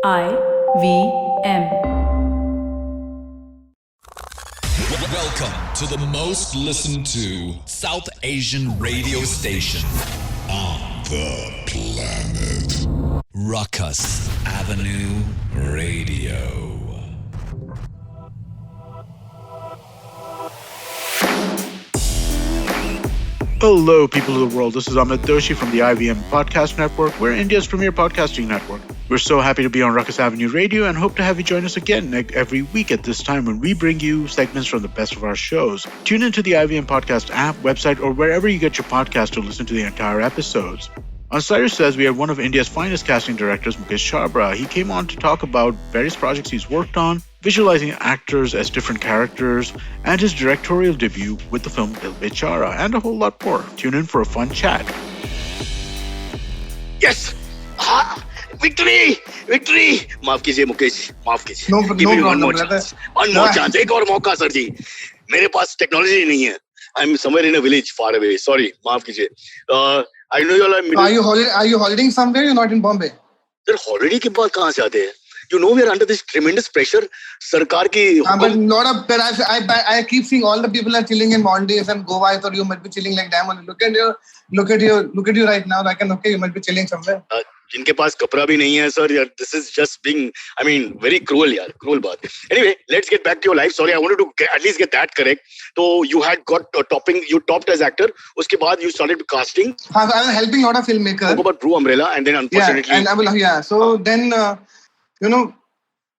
IVM. Welcome to the most listened to South Asian radio station on the planet. Rukus Avenue Radio. Hello, people of the world. This is Bipin Doshi from the IVM Podcast Network. We're India's premier podcasting network. We're so happy to be on Rukus Avenue Radio and hope to have you join us again every week at this time when we bring you segments from the best of our shows. Tune into the IVM Podcast app, website, or wherever you get your podcast to listen to the entire episodes. On Cyrus Says, we have one of India's finest casting directors, Mukesh Chhabra. He came on to talk about various projects he's worked on, visualizing actors as different characters, and his directorial debut with the film Dil Bechara, and a whole lot more. Tune in for a fun chat. Yes! Victory! Victory! माफ कीजिए मुकेश, माफ कीजिए. No problem, brother. One more chance, एक और मौका sir जी. मेरे पास technology नहीं है. I'm somewhere in a village far away. Sorry, माफ कीजिए. I know you all are. Are you holidaying somewhere? You're not in Bombay. Sir, holiday के बाद कहाँ से आते हैं? You know we are under this tremendous pressure. सरकार की. But I keep seeing all the people are chilling in Maldives and Goa. I thought you might be chilling like them. Look at you right now. You might be chilling somewhere. जिनके पास कपड़ा भी नहीं है sir यार, this is just being, I mean, very cruel यार, cruel बात. Anyway, let's get back to your life. Sorry, I wanted to at least get that correct. So you had got you topped as actor. उसके बाद you started casting. I was helping a lot of filmmakers. Talk about Blue Umbrella, and then unfortunately. So then,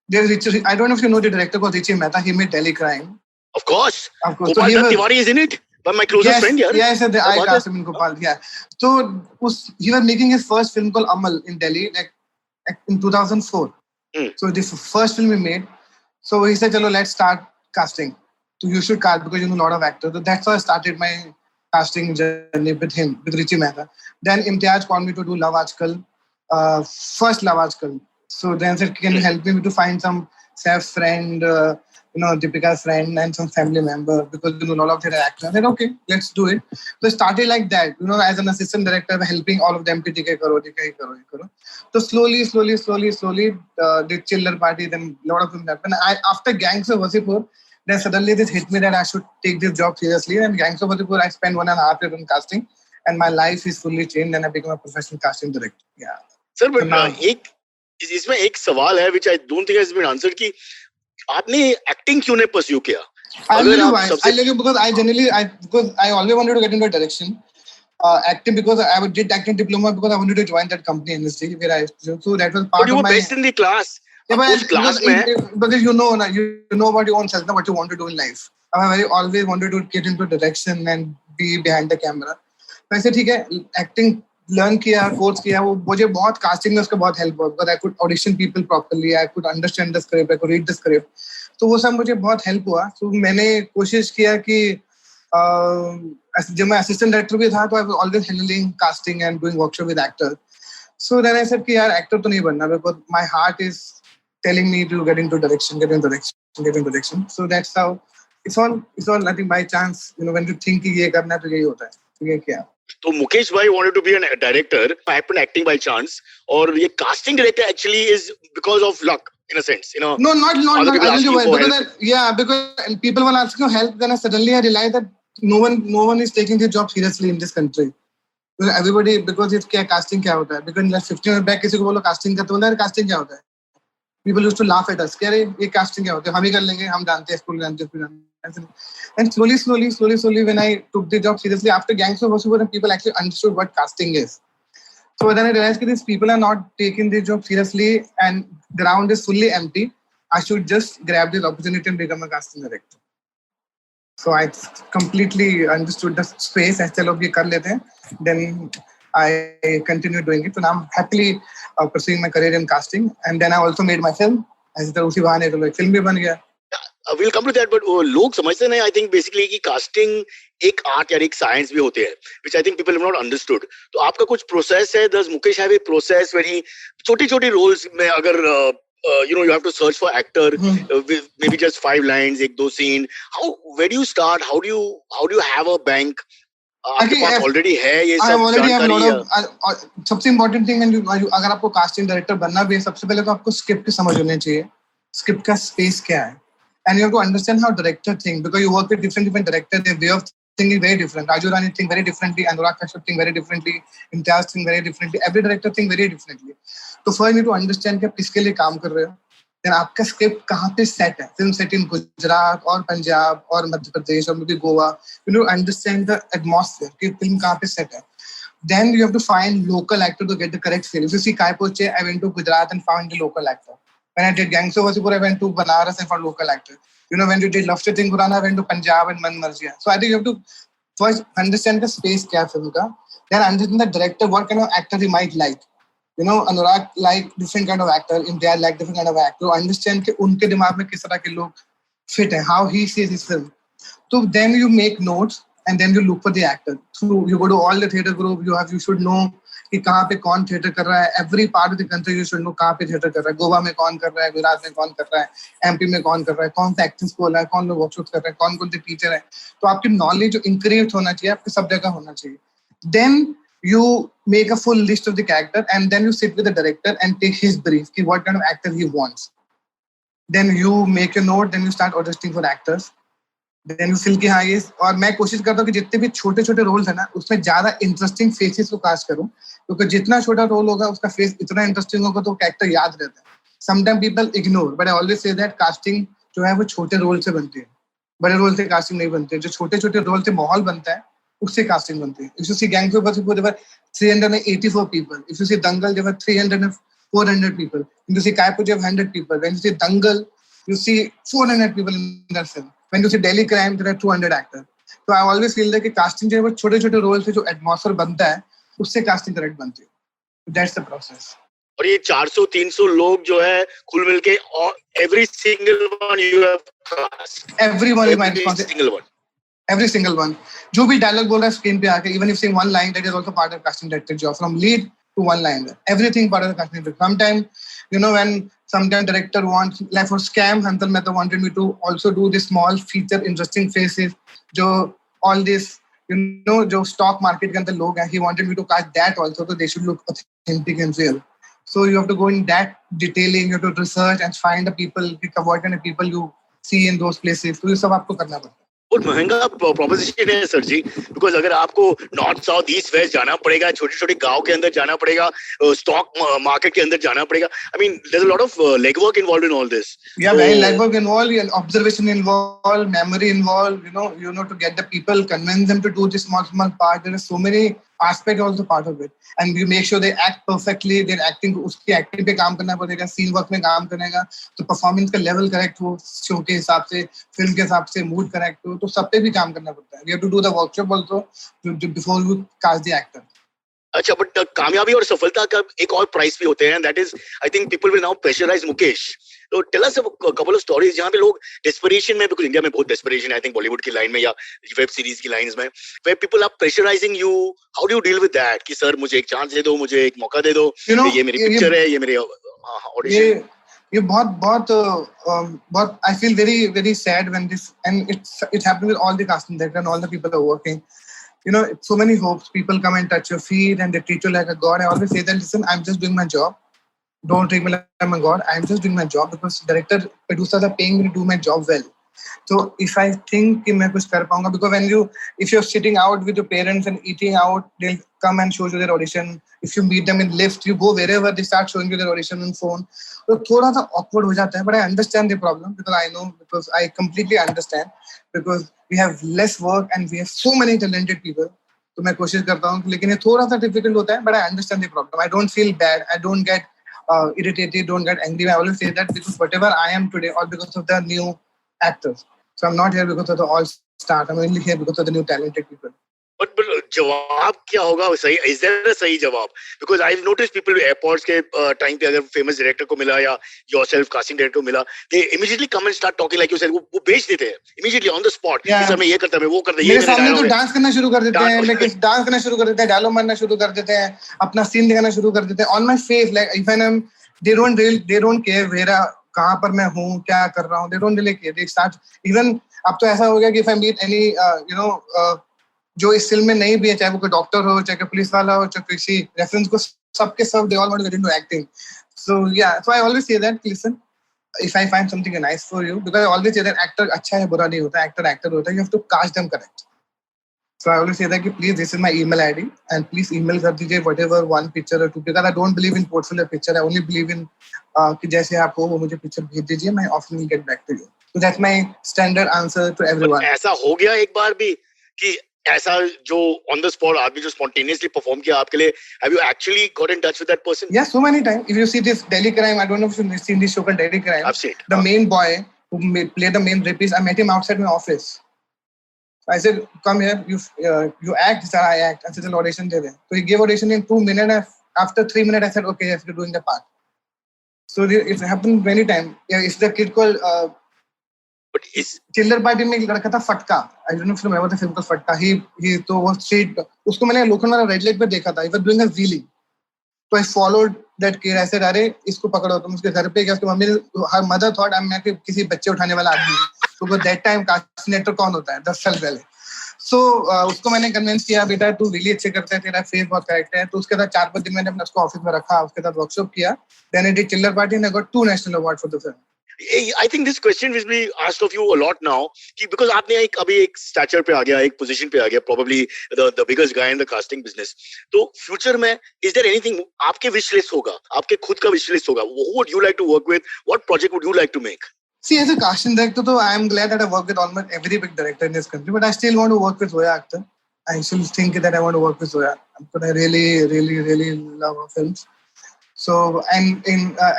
there's Richie. I don't know if you know the director called Richie Mehta. He made Delhi Crime. Of course. So Gopal Tiwari is in it. But my closest friend, yeah. Yes, I cast him in Gopal. Yeah. So he was making his first film called Amal in Delhi, like in 2004. So the first film he made. So he said, "Chalo, let's start casting. So you should cast because you know a lot of actors." So that's how I started my casting journey with him, with Richie Mehta. Then Imtiaz called me to do Love Aajkal, first Love Aajkal. So then said, "Can you help me to find some Saif's friend?" Deepika's friend and some family member because a lot of their actors. I said, okay, let's do it. So it started like that, as an assistant director, helping all of them to karo. So slowly, the chiller party, then a lot of things happened. After Gangs of Wasseypur, then suddenly this hit me that I should take this job seriously. And Gangs of Wasseypur, I spent 1.5 years in casting and my life is fully changed and I became a professional casting director. Yeah. Sir, but इसमें एक सवाल है which I don't think has been answered कि आपने acting क्यों नहीं pursue किया? I'll tell you because I always wanted to get into direction. Acting because I did acting diploma because I wanted to join that company industry where so that was part of my. But you were best in the class. Yeah, because you know what you want, what you want to do in life. I always wanted to get into direction and be behind the camera. So I said, ठीक है, acting learn किया, course किया, वो मुझे बहुत casting में उसका बहुत help हुआ because I could audition people properly, I could understand the script, I could read the script. तो वो सब मुझे बहुत help हुआ. So मैंने कोशिश किया कि जब मैं assistant director भी था तो I was always handling casting and doing workshop with actors. So then I said कि यार actor तो नहीं बनना because my heart is telling me to get into direction. So that's how it's all I think by chance. When you think कि ये करना है तो यही होता है. तो ये क्या? So Mukesh bhai wanted to be a director. I happened acting by chance. Or ये casting director actually is because of luck in a sense. No, not. Because people were asking for help. Then suddenly I realized that no one is taking this job seriously in this country. Everybody because it's casting क्या होता है? Because like 15 years back किसी को बोलो casting का तो बोला casting क्या होता है? People used to laugh at us. क्या रे ये casting क्या होता है? हम ही कर लेंगे. हम जानते हैं स्कूल जानते हैं. And slowly, when I took the job seriously, after Gangs of Wasseypur, people actually understood what casting is. So then I realized that these people are not taking the job seriously and the ground is fully empty. I should just grab this opportunity and become a casting director. So I completely understood the space. I said, okay, kar lete hain. Then I continued doing it. So now I'm happily pursuing my career in casting. And then I also made my film. I said, usi bahane to film bhi ban gaya. We'll come to that, but लोग समझते नहीं, I think basically कि casting एक art या एक science भी होते हैं, which I think people have not understood. तो आपका कुछ process है? Does Mukesh have a process where he छोटी roles में अगर you have to search for actor with maybe just 5 lines, 1-2 scene. Where do you start? How do you have a bank? आपके पास already है ये सब जानकारी? सबसे इम्पोर्टेंट थिंग अगर आपको कास्टिंग डायरेक्टर बनना भी है, सबसे पहले तो आपको स्क्रिप्ट की समझ होनी चाहिए, स्क्रिप्ट का स्पेस क्या है, and you have to understand how director think, because you work with different directors, their way of thinking is very different. Raju Rani think very differently, Anurag Kashyap think very differently, Imtiaz think very differently, every director think very differently. So first you need to understand कि आप किसके लिए काम कर रहे हो, then आपका script कहाँ पे सेट है, फिल्म सेट इन गुजरात और पंजाब और मध्य प्रदेश और maybe Goa, you need to understand the atmosphere कि फिल्म कहाँ पे सेट है. Then you have to find local actor to get the correct feel. If you see Kai Poche, I went to Gujarat and found the local actor. When I did Gangs of Wasseypur, I went to Banaras and found local actor. When you did Love Sting Khurana, I went to Punjab and Man Marziya. So I think you have to first understand the space kya film ka, then understand the director, what kind of actor he might like. Anurag like different kind of actor, Imtiaz like different kind of actor. Understand कि उनके दिमाग में किस तरह के लोग fit हैं, how he sees his film. So then you make notes and then you look for the actor. So you go to all the theater group, you should know कि कहाँ पे कौन थिएटर कर रहा है. Every part of the country you should know कहाँ पे theatre कर रहा है. गोवा में कौन कर रहा है, गुजरात में कौन कर रहा है, एमपी में कौन कर रहा है, कौन सा एक्टिंग स्कूल है, कौन लोग वर्कशॉप कर रहे हैं, कौन कौन से टीचर है. तो आपकी नॉलेज जो इंक्रीज होना चाहिए, आपके सब जगह होना चाहिए. Then you make a full list of the character and then you sit with the director and take his brief ki what kind of actor he wants. Then you make a note, then you start auditioning for actors. Then you feel कि हाँ ये, और मैं कोशिश करता हूँ कि जितने भी छोटे छोटे रोल्स है ना उसमें ज्यादा इंटरेस्टिंग फेसेस को कास्ट करूँ, क्योंकि जितना छोटा रोल होगा उसका फेस इतना इंटरेस्टिंग होगा तो कैरेक्टर याद रहता है. Sometime people ignore, but I always say that casting जो है वो छोटे रोल से बनती है, बड़े रोल से कास्टिंग नहीं बनती है. जो छोटे छोटे रोल से माहौल बनता है उससे कास्टिंग बनती है. If you see Gangs of Wasseypur, there were 384 people. If you see Dangal, there were 400 people. If you see Kai Poche, 100 people. When you see Dangal, you see 400 people in that film. When you see Delhi Crime, there are 200 actors. So I always feel that casting जो है वो छोटे छोटे role से जो atmosphere बनता है उससे कास्टिंग करेक्ट बनती है. That's the process. और ये 400-300 लोग जो है कुल मिलके every single one you have cast. Everyone is my responsibility. Every single one. जो भी डायलॉग बोल रहा है स्क्रीन पे आके, even if saying one line, that is also part of casting director job, from lead to one liner. Everything part of the casting director. Sometimes, when sometimes director wants, like for Scam, Hansal Mehta wanted me to also do this small feature, interesting faces, जो all this, जो stock market के अंदर लोग हैं, he wanted me to cast that also, so they should look authentic and real. So you have to go in that detailing, you have to research and find the people, what kind of people you see in those places. तो ये सब आपको करना पड़ता है. बहुत महंगा proposition है सर जी, बिकॉज अगर आपको नॉर्थ साउथ ईस्ट वेस्ट जाना पड़ेगा, छोटे छोटे गांव के अंदर जाना पड़ेगा, स्टॉक मार्केट के अंदर जाना पड़ेगा. I mean there is a lot of legwork involved in all this. Yeah, very legwork involved, and observation involved, memory involved. To get the people, convince them to do this small part. There are so many aspects also part of it, and you make sure they act perfectly. They're acting, उसकी acting पे काम करना पड़ेगा, scene work में काम करनेगा, तो performance का level correct हो, show के हिसाब से, film के हिसाब से, mood correct हो, तो सब पे भी काम करना पड़ता है. You have to do the workshop also before you cast the actor. अच्छा, बट कामयाबी और सफलता का एक और प्राइस भी होते हैं, that is I think people will now pressurise Mukesh. तो tell us a couple of stories जहां पे लोग डेस्परेशन में, बिकॉज़ इंडिया में बहुत डेस्परेशन है, आई थिंक बॉलीवुड की लाइन में या वेब सीरीज की लाइंस में, where people are pressurising you. How do you deal with that कि सर मुझे एक चांस दे दो, मुझे एक मौका दे दो, ये मेरी पिक्चर है, ये मेरे ऑडिशन. ये बहुत I feel very very sad when this, and it happened with all the casting directors and all the people who are working. So many hopes, people come and touch your feet and they treat you like a god. I always say that, listen, I'm just doing my job. Don't treat me like I'm a god. I'm just doing my job because director, producers are paying me to do my job well. So if I think कि मैं कुछ कर पाऊंगा, because if you're sitting out with your parents and eating out, they'll come and show you their audition. If you meet them in lift, you go wherever, they start showing you their audition on phone. तो थोड़ा सा awkward हो जाता है, but I understand the problem because I completely understand, because we have less work and we have so many talented people. तो मैं कोशिश करता हूँ, लेकिन ये थोड़ा सा difficult होता है, but I understand the problem. I don't feel bad. I don't get irritated, don't get angry. I always say that because whatever I am today, all because of the new actors. So I'm not here because of the all-stars. I'm only here because of the new talented people. But जवाब क्या होगा सही? Is there a सही जवाब? Because I've noticed people airports के time पे अगर famous director को मिला या yourself casting director को मिला, they immediately come and start talking like you said. वो बेच देते हैं immediately on the spot. Sir मैं ये करता मैं वो करता, ये मेरे सामने तो डांस करना शुरू कर देते हैं, लेकिन डांस करना शुरू कर देते हैं, डायलॉग मारना शुरू कर देते हैं, अपना सीन दिखाना शुरू कर देते हैं. On my face, like even they don't care where कहाँ पर मैं हूँ, क्या कर रहा हूँ. They don't really care. They start even अब तो ऐसा हो गया कि if I meet any जो इस फिल्म में नहीं भी है, चाहे वो कोई डॉक्टर हो, चाहे पुलिस वाला हो, चाहे किसी रेफरेंस को सबके सब they all want to get into acting. So yeah, so I always say that, listen, if I find something nice for you, because I always say that actor अच्छा है बुरा नहीं होता, actor होता है, you have to cast them correct. So I always say that please, this is my email ID and please email कर दीजिए whatever one picture or two, because I don't believe in portfolio picture. I only believe in कि जैसे आप हो वो मुझे picture भेज दीजिए, मैं often will get back to you. So that's my standard answer to everyone. ऐसा हो गया एक बार भी कि ऐसा जो on the spot आदमी जो spontaneously perform किया आपके लिए, have you actually got in touch with that person? Yeah, so many times. If you see this Delhi Crime, I don't know if you've seen this show called Delhi Crime. I've seen it. The main boy who played the main rapist, I met him outside my office. I said, come here, you act. He said, I act. I said, the audition there. So he gave audition in 2 minutes. After 3 minutes, I said, okay, yes, you're doing the part. So it happened many times. Yeah, it's the kid called But is चिल्लर party में एक लड़का था फटका. I don't know if you remember the film called फटका. He तो वो street उसको मैंने लोखंड वाला रेड लाइट पे देखा था. He was doing a wheelie. So I followed that kid. I said, अरे इसको पकड़ो. तुम उसके घर पे गया. उसकी मम्मी her mother thought मैं किसी बच्चे उठाने वाला आदमी हूँ. So that time casting director कौन होता है? 10 साल पहले. So उसको मैंने कन्विंस किया, बेटा तू really अच्छे करता है, तेरा फेस बहुत करेक्ट है. तो उसके साथ 4-5 दिन मैंने अपने उसको ऑफिस में रखा, उसके साथ वर्कशॉप किया. Then I did चिल्लर party and I got 2 national awards for the film. I think this question will be asked of you a lot now कि because आपने अभी एक stature पे आ गया, एक position पे आ गया, probably the biggest guy in the casting business. तो future में is there anything आपके wish list होगा, आपके खुद का wish list होगा? Who would you like to work with? What project would you like to make? See, as a casting director, though, I am glad that I work with almost every big director in this country, but I still want to work with Zoya Akhtar. I still think that I want to work with Zoya because I really, really, really love her films. So, and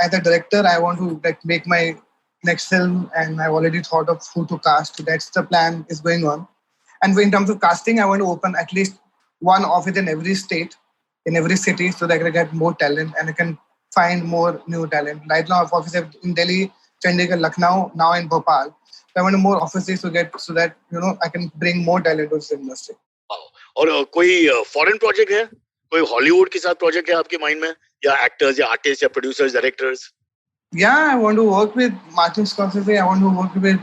as a director, I want to make my next film, and I've already thought of who to cast. So that's the plan is going on. And in terms of casting, I want to open at least one office in every state, in every city, so that I can get more talent and I can find more new talent. Right now, I have offices in Delhi, Chandigarh, Lucknow, now in Bhopal. So I want more offices to get so that I can bring more talent to this industry. Wow. और कोई foreign project है? कोई Hollywood के साथ project है आपके mind में? या actors, या artists, या producers, directors? Yeah, I want to work with Martin Scorsese. I want to work with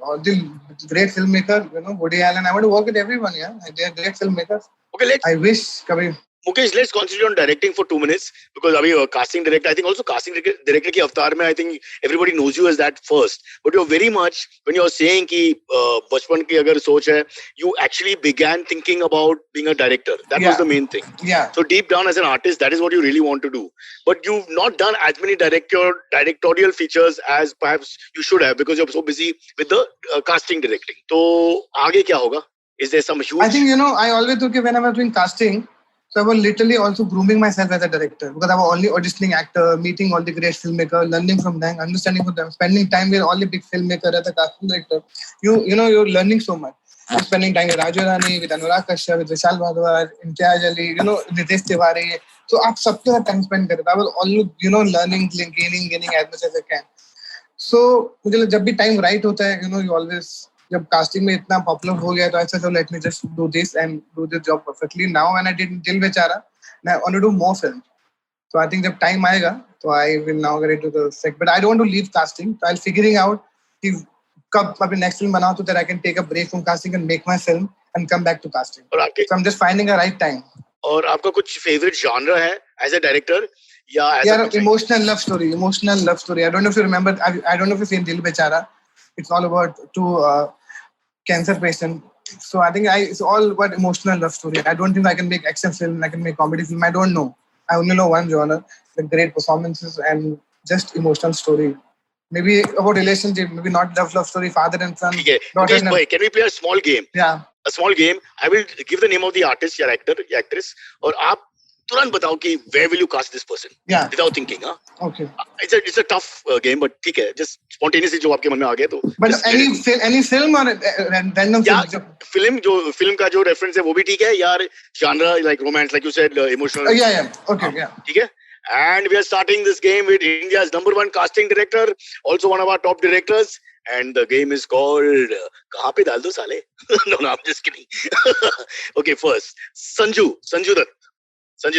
all the great filmmakers. Woody Allen. I want to work with everyone. Yeah, they are great filmmakers. Okay, I wish. Kabhi. Mukesh, let's concentrate on directing for 2 minutes because अभी casting director, I think also casting director की अवतार में I think everybody knows you as that first. But you're very much when you're saying कि बचपन की अगर सोच है, you actually began thinking about being a director. That was the main thing. Yeah. So deep down as an artist, that is what you really want to do. But you've not done as many directorial features as perhaps you should have because you're so busy with the casting directing. तो आगे क्या होगा? Is there some huge? I think I always took it when I was doing casting. So I was literally also grooming myself as a director because I was only auditioning actor, meeting all the great filmmakers, learning from them, understanding from them, spending time with all the big filmmakers as a casting director. You're learning so much. I'm spending time with Raju Rani, with Anurag Kashyap, with Vishal Bhardwaj, Imtiaz Ali, Nitesh Tiwari. So आप सबके साथ time spend करते. I was always learning, gaining as much as I can. So मुझे जब भी time right होता है, you always जब casting में इतना popular हो गया तो ऐसा so let me just do this and do this job perfectly. Now when I did Dil Bechara, I want to do more films. So I think जब time आएगा, तो I will now get into the sec. But I don't want to leave casting. So I'll figuring out कि कब अपने next film बनाऊँ so that I can take a break from casting and make my film and come back to casting. So I'm just finding a right time. और आपका कुछ favorite genre है as a director या as emotional love story. I don't know if you remember. I don't know if you've seen Dil Bechara. It's all about two cancer patients. So I think it's all about emotional love story. I don't think I can make action film. I can make comedy film. I don't know. I only know one genre. The great performances and just emotional story. Maybe about relationship. Maybe not love story. Father and son. Okay. Mukesh, can we play a small game? Yeah. A small game. I will give the name of the artist, your actor, your actress, और आप तुरंत बताओ कि where will you cast this person? Yeah. Without thinking, huh? Okay. It's a tough game, but ठीक है. Just spontaneously जो आपके मन में आ गया तो. But any film or random film? film का जो reference है वो भी ठीक है यार. Genre like romance, like you said, emotional. Yeah. Okay. Yeah. ठीक है. And we are starting this game with India's #1 casting director, also one of our top directors. And the game is called कहाँ पे डाल दो साले? No, I'm just kidding. Okay, first Sanjay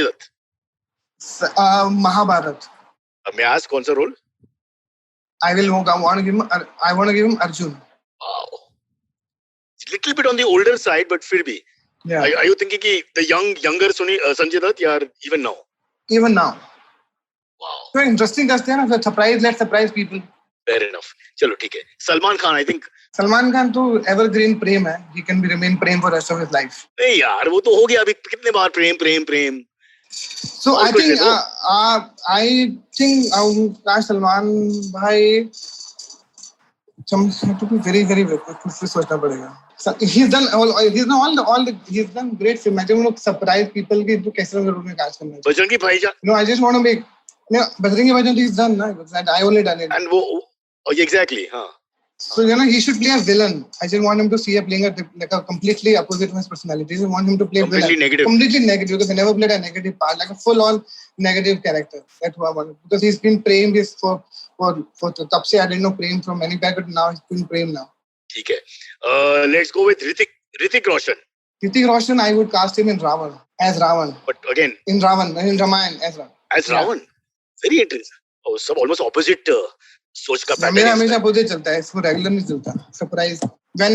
Dutt. Mahabharat. May I ask कौन सा role? I want to give him Arjun. Wow. It's a little bit on the older side, but फिर भी Yeah. Are you thinking ki the younger Sanjay Dutt or even now? Even now. Wow. So interesting करते हैं ना, let's surprise people. Fair enough. चलो ठीक है. Salman Khan, I think. Salman Khan तो evergreen प्रेम है. He can remain Prem for the rest of his life. नहीं यार, वो तो हो गया अभी कितने बार प्रेम. So I think Salman bhai, to be very very कुछ सोचना पड़ेगा. He's done great film. I just want to surprise people कि तो कैसे लोग में कास्ट करना है. बजरंगी भाईजान. No, I just want to make. No, Bajrangi भाईजान he's done ना. I only done it. And वो exactly, हाँ. So he should play a villain. I just want him to see playing a completely opposite of his personality. I just want him to play completely villain. Completely negative because he never played a negative part, like a full-on negative character. That's what I want. Because he's been praised for तब से I didn't know Prem from many back, but now he's been Prem now. ठीक है. Let's go with Hrithik Roshan. Hrithik Roshan, I would cast him in Ravan as Ravan. But again, in Ravan, in Ramayan as Ravan. As Ravan, very interesting. Oh, सब almost opposite. सोच का pattern मेरा हमेशा opposite चलता है, इसको regular नहीं चलता. Surprise. When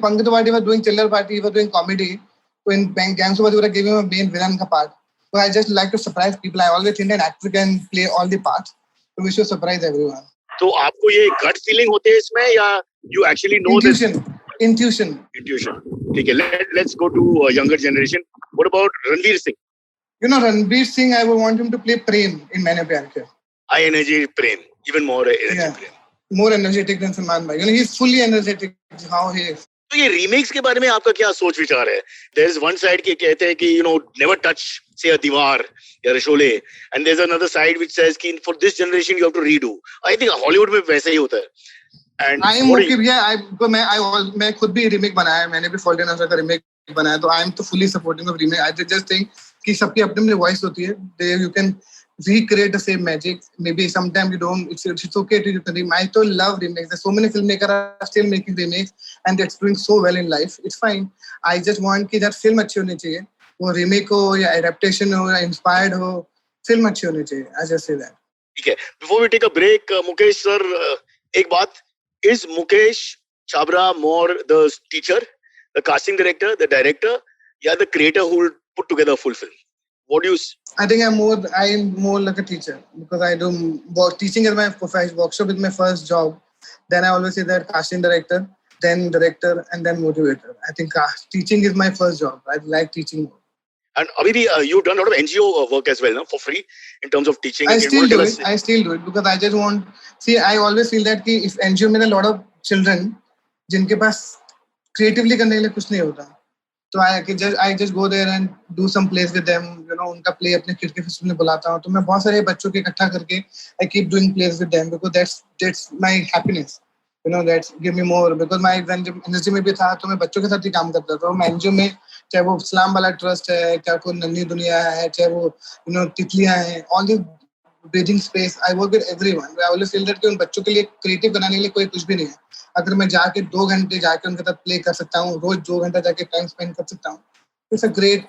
Pankaj Tripathi was doing Chiller Party, he was doing comedy. So in Gangs of Wasseypura gave him a main villain का part. So I just like to surprise people. I always think an actor can play all the parts. So we should surprise everyone. तो आपको ये gut feeling होते हैं इसमें या you actually know Intuition. ठीक है. Let's go to younger generation. What about Ranveer Singh? Ranveer Singh, I would want him to play Prem in Maine Pyar Kiya. High energy Prem. Even more energy Prem. More energetic than Salman bhai. He's fully energetic how he is. तो ये remakes के बारे में आपका क्या सोच विचार है? There is one side के कहते हैं कि never touch say a दीवार या रशोले, and there's another side which says कि for this generation you have to redo. I think Hollywood में वैसा ही होता है. And I am okay. मैं खुद भी remake बनाया है. मैंने भी Fault in Our Stars का remake बनाया. तो I am fully supporting of remake. I just think कि सबकी अपनी voice होती है. You can recreate the same magic. Maybe sometimes you don't. It's okay to remake. I still love remakes. There's so many filmmakers are still making remakes and they're doing so well in life. It's fine. I just want कि that film अच्छी होनी चाहिए. वो remake हो या adaptation हो या inspired हो, film अच्छी होनी चाहिए. I just say that. ठीक है. Before we take a break, Mukesh sir, एक बात. Is Mukesh Chhabra more the teacher, the casting director, the director, या the creator who will put together a full film? What do you? I think I'm more like a teacher because I do teaching is my profession. Workshop is my first job. Then I always say that casting director, then director, and then motivator. I think teaching is my first job. I like teaching more. And Abhi, you've done a lot of NGO work as well, no? For free in terms of teaching. I still do it because I just want. See, I always feel that if NGO में a lot of children, जिनके पास creatively करने के लिए कुछ नहीं होता. So I just go there and do some plays with them. उनका play अपने किड के फेस्टिवल में बुलाता हूँ. तो मैं बहुत सारे बच्चों के इकट्ठा करके I keep doing plays with them because that's my happiness. That's give me more because my NSG में भी था तो मैं बच्चों के साथ ही काम करता था. मैं NGO में चाहे वो इस्लाम वाला ट्रस्ट है, चाहे कोई नन्ही दुनिया है, चाहे वो तितलियां हैं, all the breathing space. I work with everyone. I always feel that कि उन बच्चों के लिए creative बनाने के लिए कोई कुछ भी नहीं है. अगर मैं जाके 2 घंटे जाके उनके साथ प्ले कर सकता हूँ, रोज 2 घंटा जाके टाइम स्पेंड कर सकता हूँ, it's a great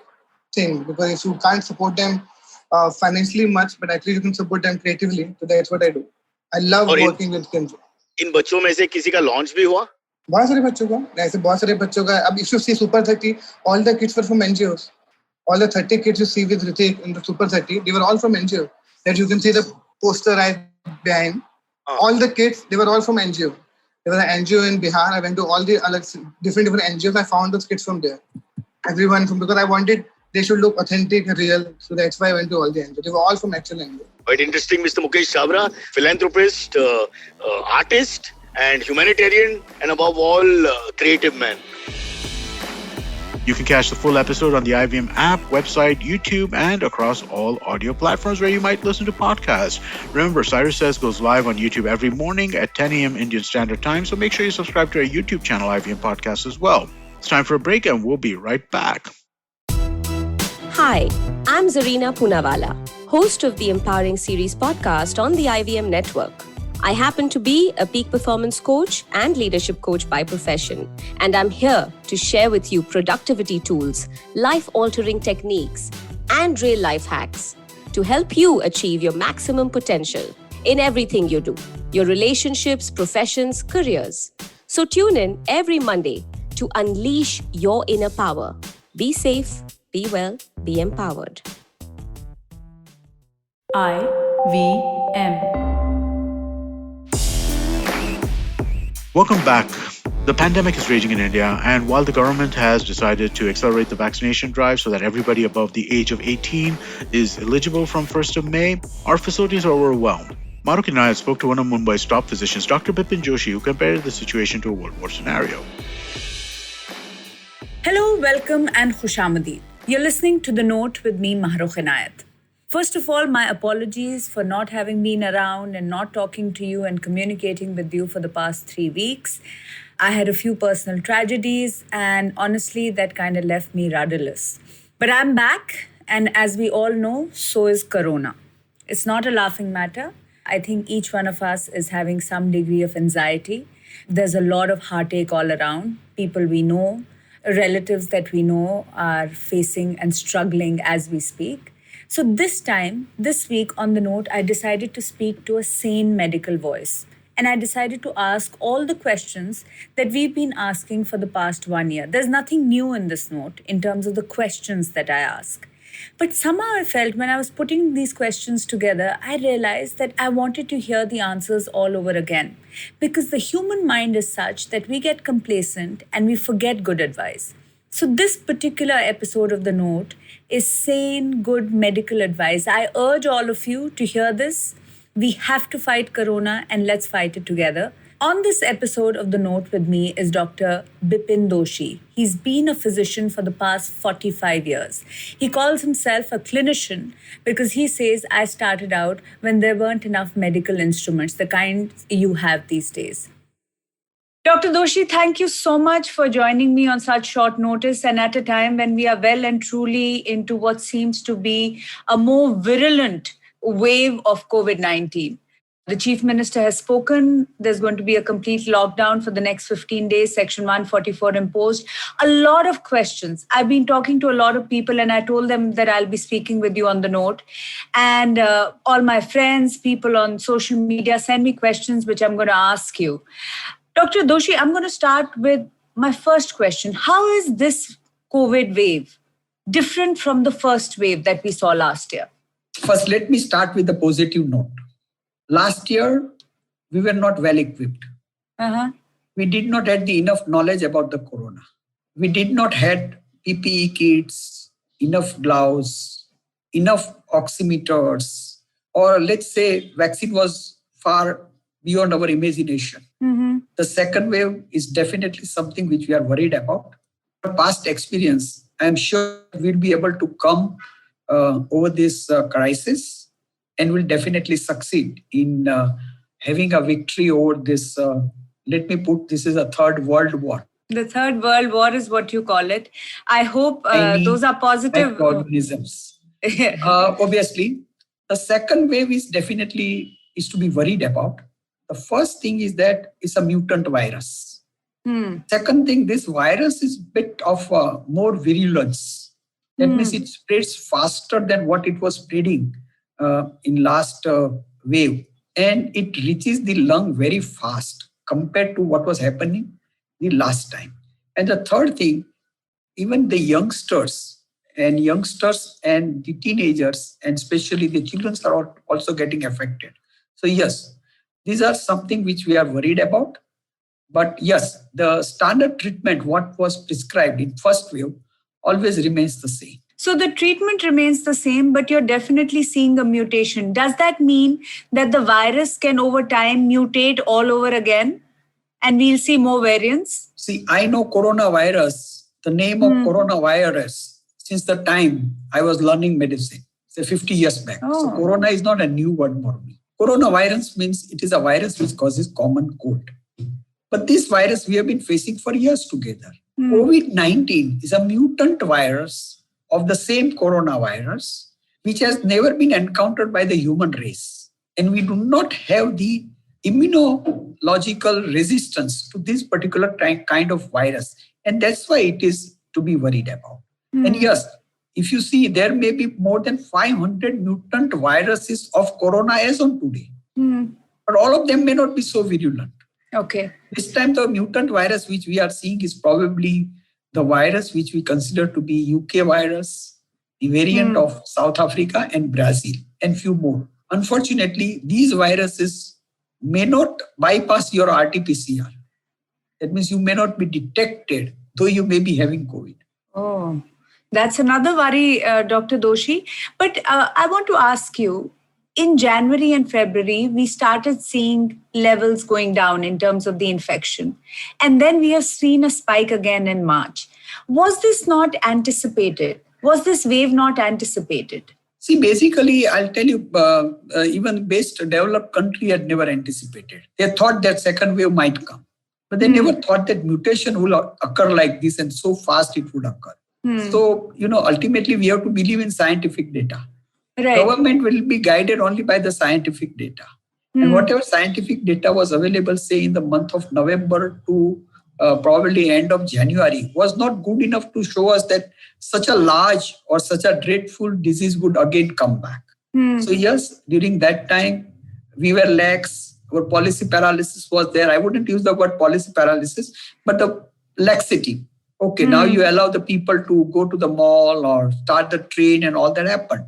thing because if you can't support them financially much, but at least you can support them creatively. So that's what I do. I love working with kids. इन बच्चों में से किसी का launch भी हुआ? बहुत सारे बच्चों का, ऐसे बहुत सारे बच्चों का. अब if you see Super 30, all the kids were from NGOs. All the 30 kids you see with Hrithik in the Super 30, they were all from NGO. That you can see the poster right behind. All the kids, they were all from NGO. There was an NGO in Bihar. I went to all the different NGOs. I found those kids from there. Everyone from, because I wanted they should look authentic and real. So that's why I went to all the NGOs. They were all from actual NGOs. Quite interesting, Mr. Mukesh Chhabra, philanthropist, artist, and humanitarian, and above all, creative man. You can catch the full episode on the IVM app, website, YouTube, and across all audio platforms where you might listen to podcasts. Remember, Cyrus Says goes live on YouTube every morning at 10 a.m. Indian Standard Time, so make sure you subscribe to our YouTube channel, IVM Podcast, as well. It's time for a break, and we'll be right back. Hi, I'm Zarina Poonawalla, host of the Empowering Series podcast on the IVM network. I happen to be a peak performance coach and leadership coach by profession, and I'm here to share with you productivity tools, life-altering techniques, and real-life hacks to help you achieve your maximum potential in everything you do, your relationships, professions, careers. So tune in every Monday, to unleash your inner power. Be safe, be well, be empowered. IVM. Welcome back. The pandemic is raging in India, and while the government has decided to accelerate the vaccination drive so that everybody above the age of 18 is eligible from 1st of May, our facilities are overwhelmed. Mahrukh Inayet spoke to one of Mumbai's top physicians, Dr. Bipin Doshi, who compared the situation to a World War scenario. Hello, welcome and Khushamadi. You're listening to The Note with me, Mahrukh Inayet. First of all, my apologies for not having been around and not talking to you and communicating with you for the past 3 weeks. I had a few personal tragedies, and honestly, that kind of left me rudderless. But I'm back, and as we all know, so is Corona. It's not a laughing matter. I think each one of us is having some degree of anxiety. There's a lot of heartache all around. People we know, relatives that we know are facing and struggling as we speak. So this week on The Note, I decided to speak to a sane medical voice. And I decided to ask all the questions that we've been asking for the past 1 year. There's nothing new in this note in terms of the questions that I ask. But somehow I felt when I was putting these questions together, I realized that I wanted to hear the answers all over again. Because the human mind is such that we get complacent and we forget good advice. So this particular episode of The Note is sane, good medical advice. I urge all of you to hear this. We have to fight Corona, and let's fight it together. On this episode of The Note with me is Dr. Bipin Doshi. He's been a physician for the past 45 years. He calls himself a clinician because he says, I started out when there weren't enough medical instruments, the kind you have these days. Dr. Doshi, thank you so much for joining me on such short notice and at a time when we are well and truly into what seems to be a more virulent wave of COVID-19. The Chief Minister has spoken. There's going to be a complete lockdown for the next 15 days, Section 144 imposed. A lot of questions. I've been talking to a lot of people and I told them that I'll be speaking with you on The Note. And all my friends, people on social media send me questions which I'm going to ask you. Dr. Doshi, I'm going to start with my first question. How is this COVID wave different from the first wave that we saw last year? First, let me start with the positive note. Last year, we were not well equipped. We did not have the enough knowledge about the corona. We did not have PPE kits, enough gloves, enough oximeters, or let's say vaccine was far beyond our imagination. The second wave is definitely something which we are worried about. Our past experience, I'm sure we'll be able to come over this crisis and will definitely succeed in having a victory over this. Let me put this is a third world war. The third world war is what you call it. I hope those are positive organisms. Obviously, the second wave is definitely to be worried about. The first thing is that it's a mutant virus. Second thing, this virus is a bit of more virulence. That means it spreads faster than what it was spreading in last wave. And it reaches the lung very fast compared to what was happening the last time. And the third thing, even the youngsters and the teenagers, and especially the children are also getting affected. So yes, these are something which we are worried about. But yes, the standard treatment, what was prescribed in first wave, always remains the same. So the treatment remains the same, but you're definitely seeing a mutation. Does that mean that the virus can over time mutate all over again and we'll see more variants? See, I know coronavirus, the name of coronavirus, since the time I was learning medicine, say 50 years back. So corona is not a new word for me. Coronavirus means it is a virus which causes common cold. But this virus we have been facing for years together. COVID-19 is a mutant virus of the same coronavirus, which has never been encountered by the human race. And we do not have the immunological resistance to this particular kind of virus. And that's why it is to be worried about. And yes, if you see, there may be more than 500 mutant viruses of corona as on today. But all of them may not be so virulent. Okay. This time the mutant virus which we are seeing is probably the virus which we consider to be UK virus, the variant of South Africa and Brazil, and few more. Unfortunately, these viruses may not bypass your RT-PCR. That means you may not be detected, though you may be having COVID. Oh, that's another worry, Dr. Doshi. But I want to ask you, in January and February, we started seeing levels going down in terms of the infection. And then we have seen a spike again in March. Was this not anticipated? Was this wave not anticipated? See, basically, I'll tell you, even best developed country had never anticipated. They thought that second wave might come. But they never thought that mutation will occur like this and so fast it would occur. So, ultimately we have to believe in scientific data. Right. Government will be guided only by the scientific data. And whatever scientific data was available, say in the month of November to probably end of January, was not good enough to show us that such a large or such a dreadful disease would again come back. So yes, during that time, we were lax. Our policy paralysis was there. I wouldn't use the word policy paralysis, but the laxity. Okay, now you allow the people to go to the mall or start the train and all that happened.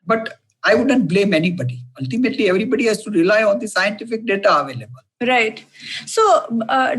But I wouldn't blame anybody. Ultimately, everybody has to rely on the scientific data available. Right. So,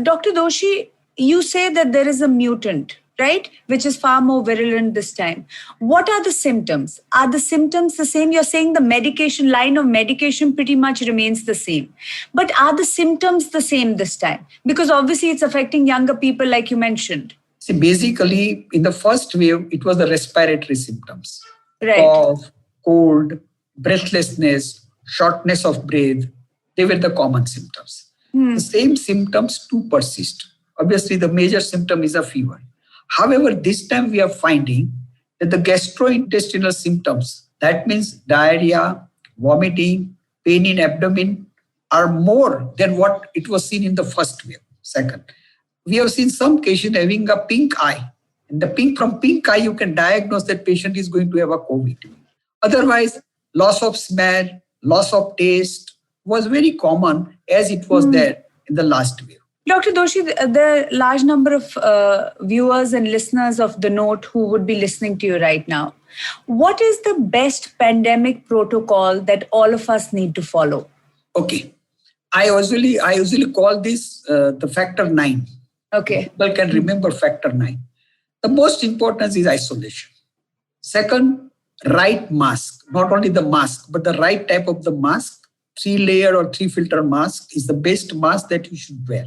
Dr. Doshi, you say that there is a mutant, right? Which is far more virulent this time. What are the symptoms? Are the symptoms the same? You're saying the medication, line of medication pretty much remains the same. But are the symptoms the same this time? Because obviously it's affecting younger people like you mentioned. See, basically, in the first wave, it was the respiratory symptoms. Right. Cough, cold, breathlessness, shortness of breath. They were the common symptoms. The same symptoms do persist. Obviously, the major symptom is a fever. However, this time we are finding that the gastrointestinal symptoms, that means diarrhea, vomiting, pain in abdomen, are more than what it was seen in the first wave. Second, we have seen some patient having a pink eye. And from pink eye, you can diagnose that patient is going to have a COVID. Otherwise, loss of smell, loss of taste was very common as it was there in the last wave. Dr. Doshi, there are a large number of viewers and listeners of The Note who would be listening to you right now. What is the best pandemic protocol that all of us need to follow? Okay. I usually call this the factor 9. Okay. People can remember factor 9. The most important is isolation. Second, right mask. Not only the mask, but the right type of the mask. 3-layer or 3-filter mask is the best mask that you should wear.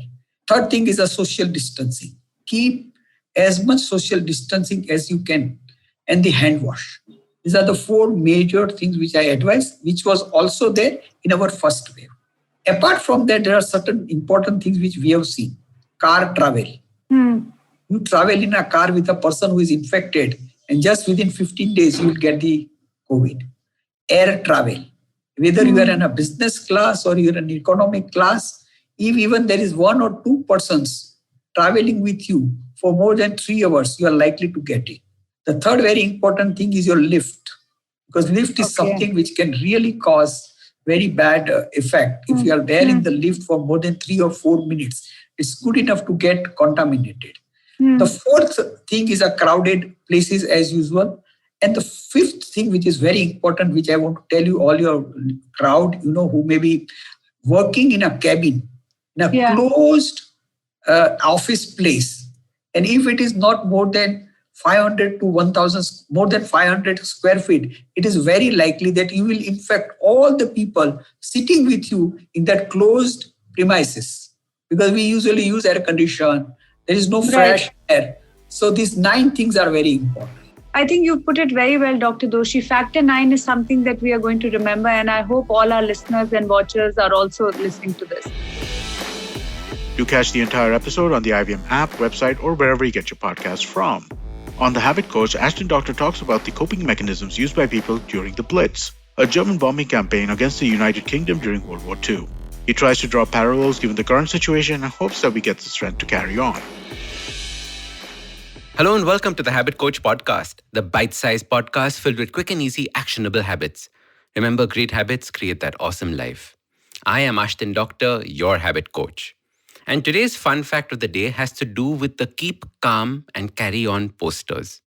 Third thing is a social distancing. Keep as much social distancing as you can. And the hand wash. These are the 4 major things which I advise, which was also there in our first wave. Apart from that, there are certain important things which we have seen. Car travel. You travel in a car with a person who is infected, and just within 15 days, you will get the COVID. Air travel. Whether you are in a business class or you are in economic class, if even there is 1 or 2 persons traveling with you for more than 3 hours, you are likely to get it. The third very important thing is your lift. Because lift is something which can really cause very bad effect. If you are there in the lift for more than 3 or 4 minutes, it's good enough to get contaminated. The fourth thing is a crowded places as usual. And the fifth thing, which is very important, which I want to tell you, all your crowd, who may be working in a cabin, in a closed office place. And if it is not more than 500 to 1,000, more than 500 square feet, it is very likely that you will infect all the people sitting with you in that closed premises. Because we usually use air condition, there is no fresh air. So these 9 things are very important. I think you put it very well, Dr. Doshi. Factor 9 is something that we are going to remember, and I hope all our listeners and watchers are also listening to this. Do catch the entire episode on the IVM app, website, or wherever you get your podcasts from. On the Habit Coach, Ashdin Doctor talks about the coping mechanisms used by people during the Blitz, a German bombing campaign against the United Kingdom during World War II. He tries to draw parallels given the current situation and hopes that we get the strength to carry on. Hello and welcome to the Habit Coach podcast, the bite-sized podcast filled with quick and easy actionable habits. Remember, great habits create that awesome life. I am Ashdin Doctor, your habit coach. And today's fun fact of the day has to do with the Keep Calm and Carry On posters.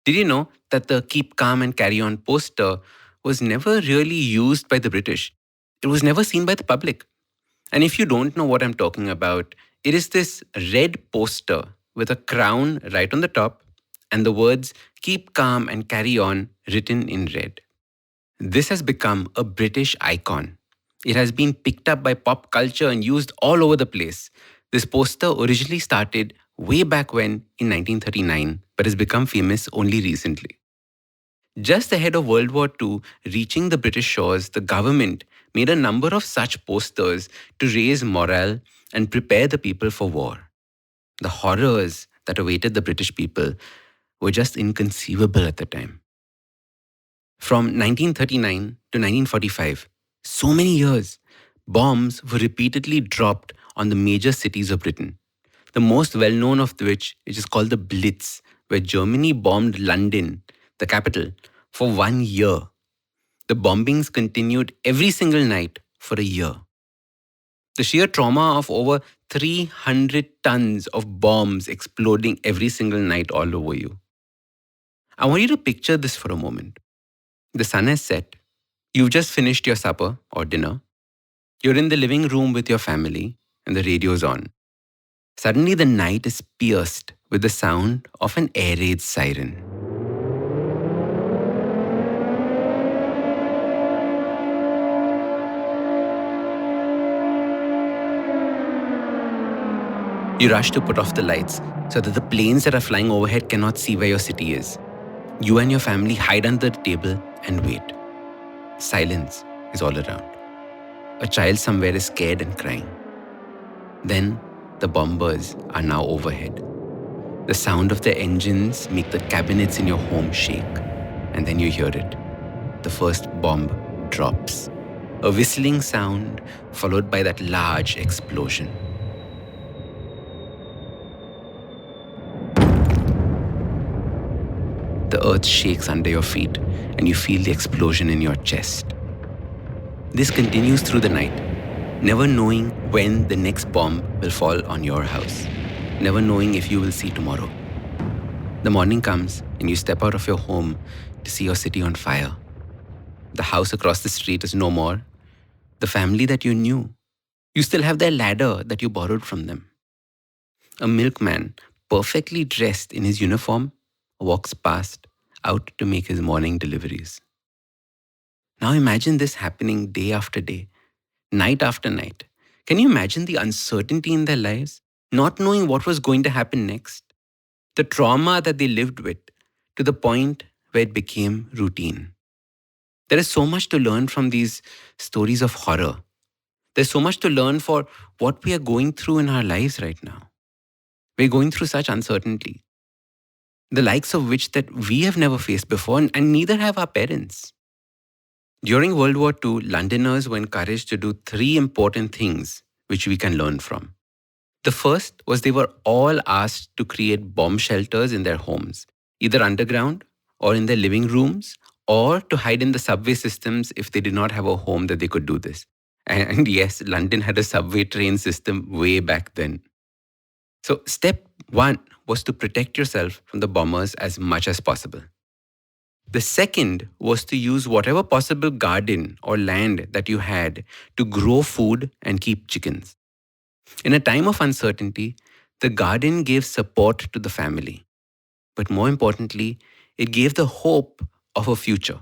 Did you know that the Keep Calm and Carry On poster was never really used by the British? It was never seen by the public. And if you don't know what I'm talking about, it is this red poster with a crown right on the top and the words Keep Calm and Carry On written in red. This has become a British icon. It has been picked up by pop culture and used all over the place. This poster originally started way back when in 1939, but has become famous only recently. Just ahead of World War II reaching the British shores, the government made a number of such posters to raise morale and prepare the people for war. The horrors that awaited the British people were just inconceivable at the time. From 1939 to 1945, so many years, bombs were repeatedly dropped on the major cities of Britain. The most well-known of which is called the Blitz, where Germany bombed London, the capital, for 1 year. The bombings continued every single night for a year. The sheer trauma of over 300 tons of bombs exploding every single night all over you. I want you to picture this for a moment. The sun has set. You've just finished your supper or dinner. You're in the living room with your family and the radio's on. Suddenly the night is pierced with the sound of an air raid siren. You rush to put off the lights so that the planes that are flying overhead cannot see where your city is. You and your family hide under the table and wait. Silence is all around. A child somewhere is scared and crying. Then the bombers are now overhead. The sound of the engines make the cabinets in your home shake. And then you hear it. The first bomb drops. A whistling sound followed by that large explosion. The earth shakes under your feet and you feel the explosion in your chest. This continues through the night, never knowing when the next bomb will fall on your house, never knowing if you will see tomorrow. The morning comes and you step out of your home to see your city on fire. The house across the street is no more. The family that you knew, you still have their ladder that you borrowed from them. A milkman, perfectly dressed in his uniform, walks past, out to make his morning deliveries. Now imagine this happening day after day, night after night. Can you imagine the uncertainty in their lives, not knowing what was going to happen next? The trauma that they lived with, to the point where it became routine. There is so much to learn from these stories of horror. There's so much to learn for what we are going through in our lives right now. We're going through such uncertainty, the likes of which that we have never faced before, and neither have our parents. During World War II, Londoners were encouraged to do 3 important things which we can learn from. The first was they were all asked to create bomb shelters in their homes, either underground or in their living rooms, or to hide in the subway systems if they did not have a home that they could do this. And yes, London had a subway train system way back then. So step 1 was to protect yourself from the bombers as much as possible. The second was to use whatever possible garden or land that you had to grow food and keep chickens. In a time of uncertainty, the garden gave support to the family. But more importantly, it gave the hope of a future.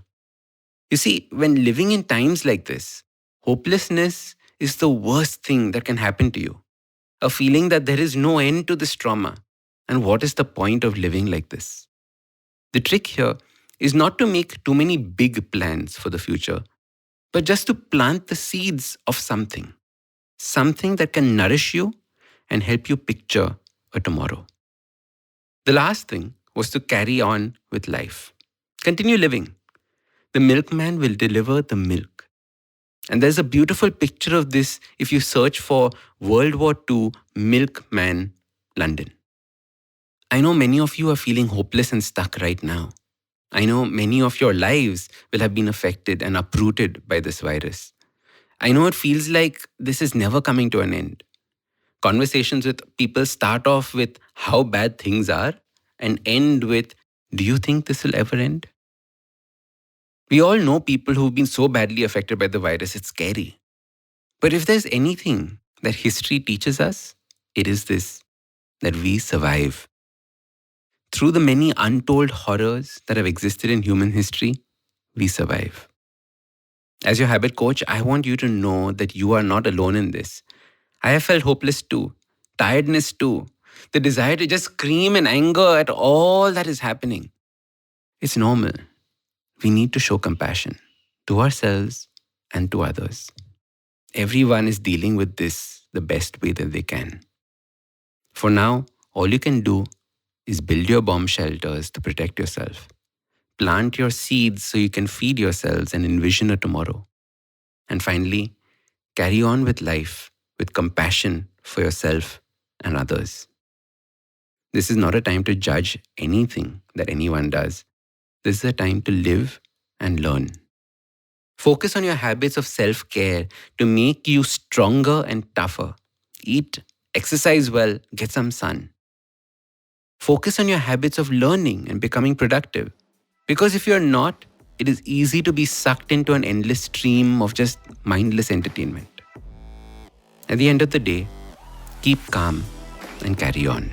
You see, when living in times like this, hopelessness is the worst thing that can happen to you. A feeling that there is no end to this trauma. And what is the point of living like this? The trick here is not to make too many big plans for the future, but just to plant the seeds of something that can nourish you and help you picture a tomorrow. The last thing was to carry on with life. Continue living. The milkman will deliver the milk. And there's a beautiful picture of this if you search for World War II Milkman, London. I know many of you are feeling hopeless and stuck right now. I know many of your lives will have been affected and uprooted by this virus. I know it feels like this is never coming to an end. Conversations with people start off with how bad things are and end with, do you think this will ever end? We all know people who've been so badly affected by the virus, it's scary. But if there's anything that history teaches us, it is this, that we survive. Through the many untold horrors that have existed in human history, we survive. As your habit coach, I want you to know that you are not alone in this. I have felt hopeless too, tiredness too, the desire to just scream in anger at all that is happening. It's normal. We need to show compassion to ourselves and to others. Everyone is dealing with this the best way that they can. For now, all you can do is build your bomb shelters to protect yourself. Plant your seeds so you can feed yourselves and envision a tomorrow. And finally, carry on with life with compassion for yourself and others. This is not a time to judge anything that anyone does. This is a time to live and learn. Focus on your habits of self-care to make you stronger and tougher. Eat, exercise well, get some sun. Focus on your habits of learning and becoming productive. Because if you're not, it is easy to be sucked into an endless stream of just mindless entertainment. At the end of the day, keep calm and carry on.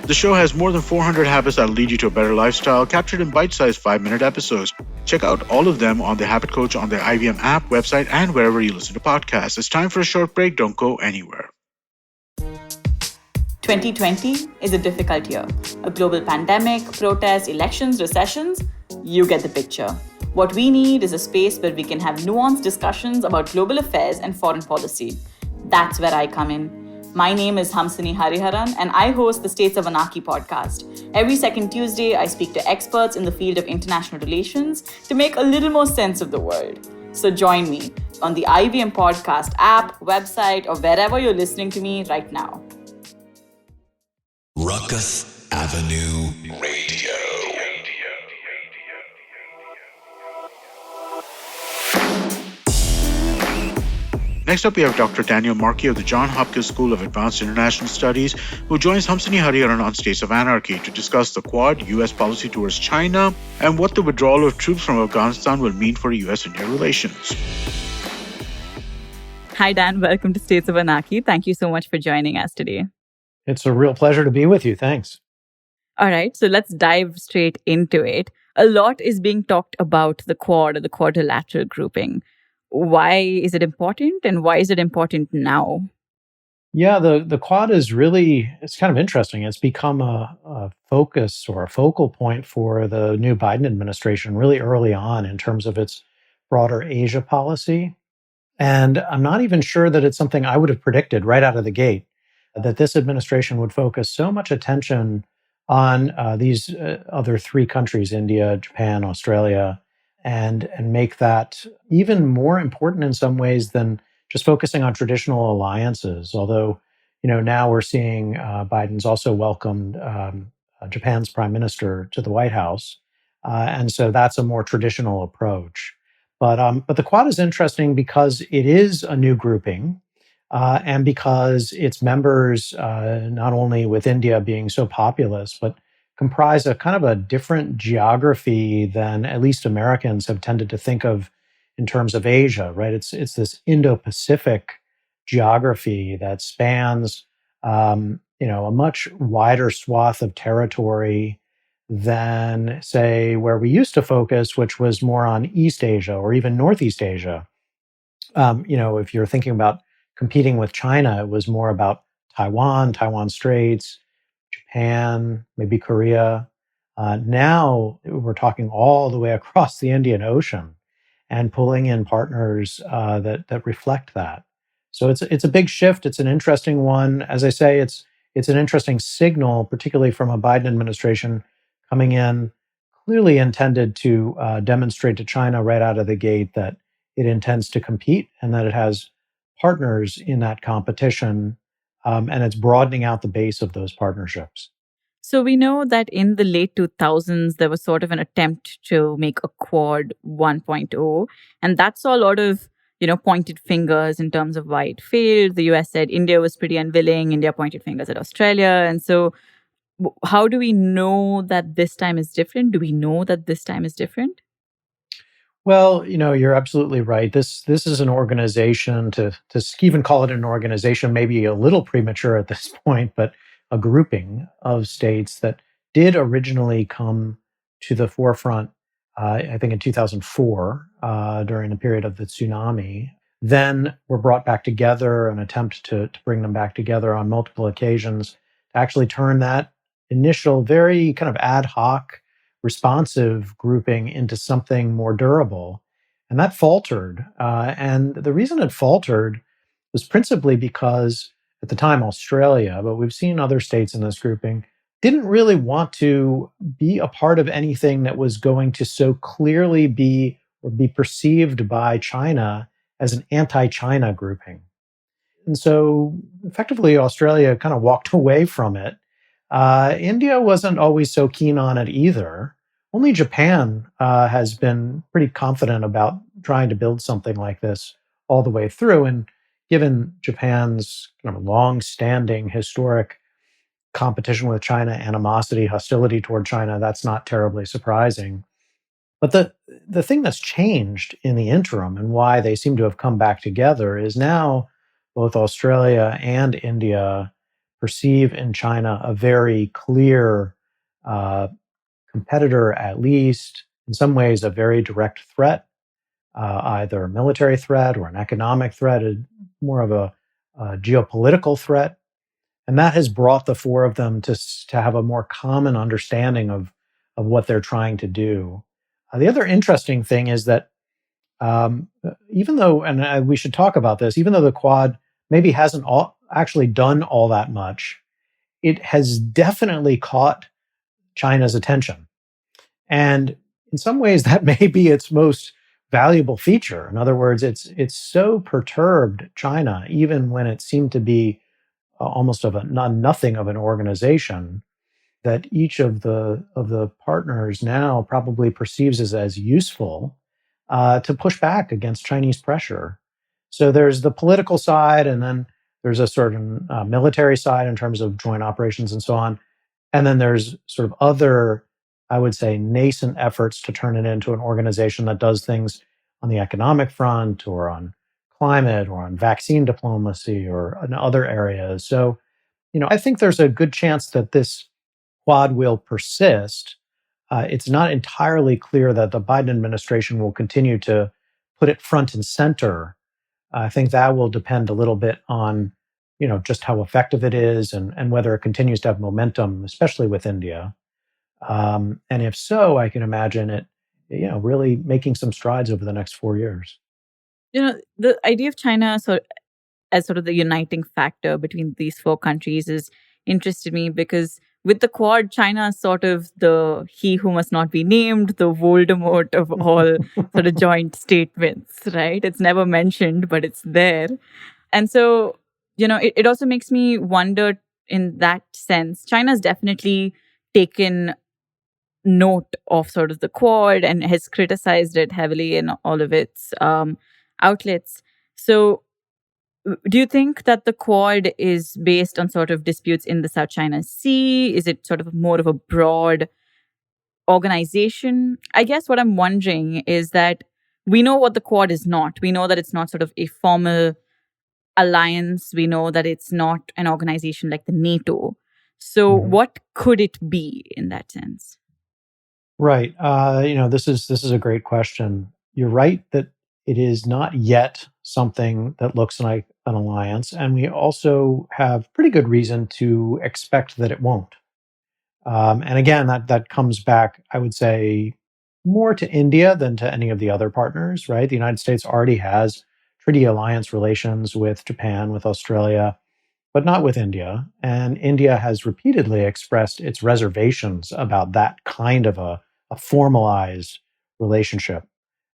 The show has more than 400 habits that'll lead you to a better lifestyle, captured in bite-sized 5-minute episodes. Check out all of them on the Habit Coach on the IVM app, website, and wherever you listen to podcasts. It's time for a short break. Don't go anywhere. 2020 is a difficult year. A global pandemic, protests, elections, recessions. You get the picture. What we need is a space where we can have nuanced discussions about global affairs and foreign policy. That's where I come in. My name is Hamsini Hariharan, and I host the States of Anarchy podcast. Every second Tuesday, I speak to experts in the field of international relations to make a little more sense of the world. So join me on the IVM podcast app, website, or wherever you're listening to me right now. Rukus Avenue Radio. Next up, we have Dr. Daniel Markey of the Johns Hopkins School of Advanced International Studies, who joins Hamsini Hariharan on States of Anarchy to discuss the Quad, U.S. policy towards China, and what the withdrawal of troops from Afghanistan will mean for U.S.-India relations. Hi, Dan. Welcome to States of Anarchy. Thank you so much for joining us today. It's a real pleasure to be with you. Thanks. All right, so let's dive straight into it. A lot is being talked about the Quad or the quadrilateral grouping. Why is it important, and why is it important now? Yeah, the Quad is really, it's kind of interesting. It's become a focus or a focal point for the new Biden administration really early on in terms of its broader Asia policy. And I'm not even sure that it's something I would have predicted right out of the gate, that this administration would focus so much attention on these other three countries, India, Japan, Australia, and make that even more important in some ways than just focusing on traditional alliances. Although, now we're seeing Biden's also welcomed Japan's prime minister to the White House. And so that's a more traditional approach. But the Quad is interesting because it is a new grouping and because its members, not only with India being so populous, but comprise a kind of a different geography than at least Americans have tended to think of in terms of Asia, right? It's this Indo-Pacific geography that spans, a much wider swath of territory than, say, where we used to focus, which was more on East Asia or even Northeast Asia. If you're thinking about competing with China, it was more about Taiwan Straits, Japan, maybe Korea. Now we're talking all the way across the Indian Ocean and pulling in partners that reflect that. So it's a big shift. It's an interesting one. As I say, it's an interesting signal, particularly from a Biden administration coming in, clearly intended to demonstrate to China right out of the gate that it intends to compete and that it has partners in that competition. And it's broadening out the base of those partnerships. So we know that in the late 2000s, there was sort of an attempt to make a Quad 1.0. And that saw a lot of, pointed fingers in terms of why it failed. The US said India was pretty unwilling. India pointed fingers at Australia. And so how do we know that this time is different? Do we know that this time is different? Well, you're absolutely right. This is an organization to even call it an organization, maybe a little premature at this point, but a grouping of states that did originally come to the forefront, I think in 2004, during the period of the tsunami. Then were brought back together, an attempt to bring them back together on multiple occasions, to actually turn that initial, very kind of ad hoc, responsive grouping into something more durable. And that faltered. And the reason it faltered was principally because at the time, Australia, but we've seen other states in this grouping, didn't really want to be a part of anything that was going to so clearly be perceived by China as an anti-China grouping. And so effectively, Australia kind of walked away from it. India wasn't always so keen on it either. Only Japan has been pretty confident about trying to build something like this all the way through. And given Japan's kind of long-standing historic competition with China, animosity, hostility toward China, that's not terribly surprising. But the thing that's changed in the interim and why they seem to have come back together is now both Australia and India perceive in China a very clear competitor, at least in some ways a very direct threat, either a military threat or an economic threat, more of a geopolitical threat. And that has brought the four of them to have a more common understanding of what they're trying to do. The other interesting thing is that even though, and we should talk about this, even though the Quad maybe hasn't actually done all that much, it has definitely caught China's attention. And in some ways, that may be its most valuable feature. In other words, it's so perturbed China, even when it seemed to be almost of nothing of an organization, that each of the partners now probably perceives as useful to push back against Chinese pressure. So there's the political side, and then there's a certain military side in terms of joint operations and so on. And then there's sort of other, I would say, nascent efforts to turn it into an organization that does things on the economic front or on climate or on vaccine diplomacy or in other areas. So, I think there's a good chance that this Quad will persist. It's not entirely clear that the Biden administration will continue to put it front and center. I think that will depend a little bit on, just how effective it is and whether it continues to have momentum, especially with India. And if so, I can imagine it, really making some strides over the next 4 years. The idea of China as sort of the uniting factor between these four countries is interested me because with the Quad, China is sort of the he who must not be named, the Voldemort of all sort of joint statements, right? It's never mentioned, but it's there. And so, it also makes me wonder in that sense. China's definitely taken note of sort of the Quad and has criticized it heavily in all of its outlets. So do you think that the Quad is based on sort of disputes in the South China Sea? Is it sort of more of a broad organization? I guess what I'm wondering is that we know what the Quad is not. We know that it's not sort of a formal alliance. We know that it's not an organization like the NATO. So what could it be in that sense? Right. This is a great question. You're right that it is not yet something that looks like an alliance, and we also have pretty good reason to expect that it won't. And again, that comes back, I would say, more to India than to any of the other partners, right? The United States already has treaty alliance relations with Japan, with Australia, but not with India. And India has repeatedly expressed its reservations about that kind of a formalized relationship.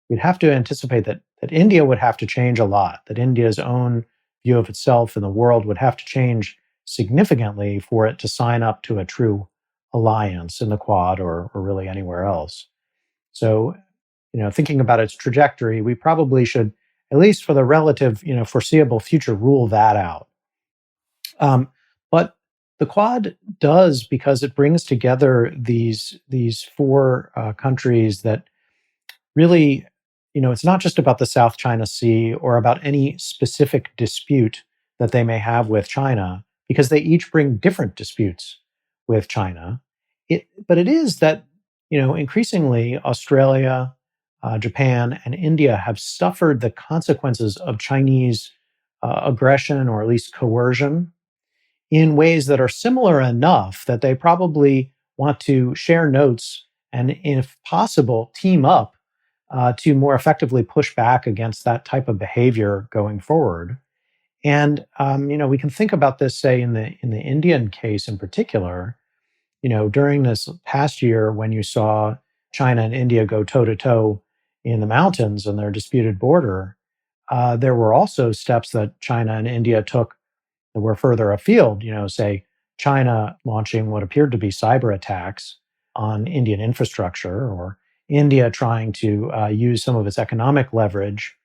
We'd have to anticipate that India would have to change a lot, that India's own view of itself in the world would have to change significantly for it to sign up to a true alliance in the Quad or really anywhere else. So, thinking about its trajectory, we probably should at least for the relative, foreseeable future, rule that out. But the Quad does, because it brings together these four countries that really, it's not just about the South China Sea or about any specific dispute that they may have with China, because they each bring different disputes with China. But it is that, increasingly Australia, Japan, and India have suffered the consequences of Chinese aggression, or at least coercion, in ways that are similar enough that they probably want to share notes and, if possible, team up to more effectively push back against that type of behavior going forward. And we can think about this, say, in the Indian case in particular. During this past year, when you saw China and India go toe to toe in the mountains on their disputed border, there were also steps that China and India took that were further afield. Say China launching what appeared to be cyber attacks on Indian infrastructure, or India trying to use some of its economic leverage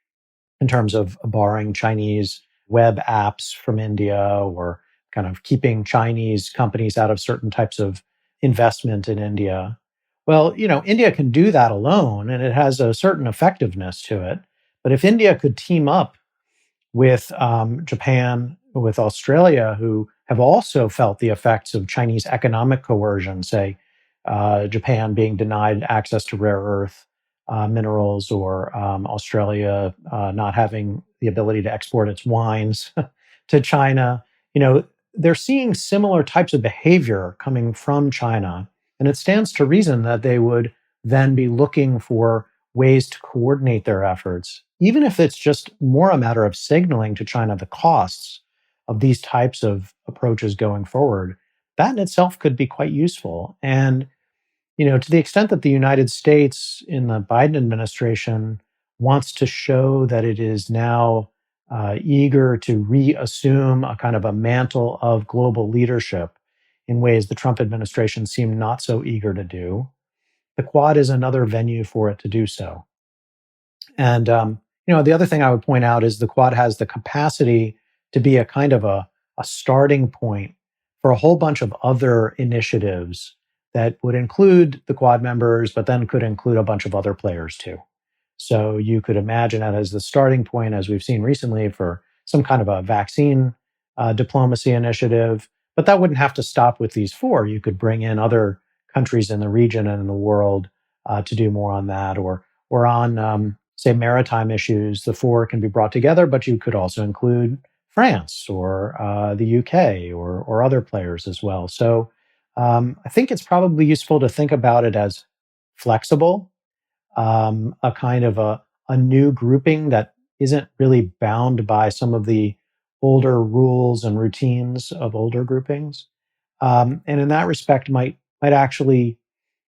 in terms of borrowing Chinese web apps from India, or kind of keeping Chinese companies out of certain types of investment in India. Well, India can do that alone, and it has a certain effectiveness to it. But if India could team up with Japan, with Australia, who have also felt the effects of Chinese economic coercion, say Japan being denied access to rare earth minerals, or Australia not having the ability to export its wines to China, they're seeing similar types of behavior coming from China. And it stands to reason that they would then be looking for ways to coordinate their efforts, even if it's just more a matter of signaling to China the costs of these types of approaches going forward. That in itself could be quite useful. And, to the extent that the United States in the Biden administration wants to show that it is now eager to reassume a kind of a mantle of global leadership in ways the Trump administration seemed not so eager to do, the Quad is another venue for it to do so. And, the other thing I would point out is the Quad has the capacity to be a kind of a starting point for a whole bunch of other initiatives that would include the Quad members, but then could include a bunch of other players too. So you could imagine it as the starting point, as we've seen recently, for some kind of a vaccine diplomacy initiative. But that wouldn't have to stop with these four. You could bring in other countries in the region and in the world to do more on that, or on, say, maritime issues. The four can be brought together, but you could also include France or the UK or other players as well. So I think it's probably useful to think about it as flexible, a kind of a new grouping that isn't really bound by some of the older rules and routines of older groupings. And in that respect might actually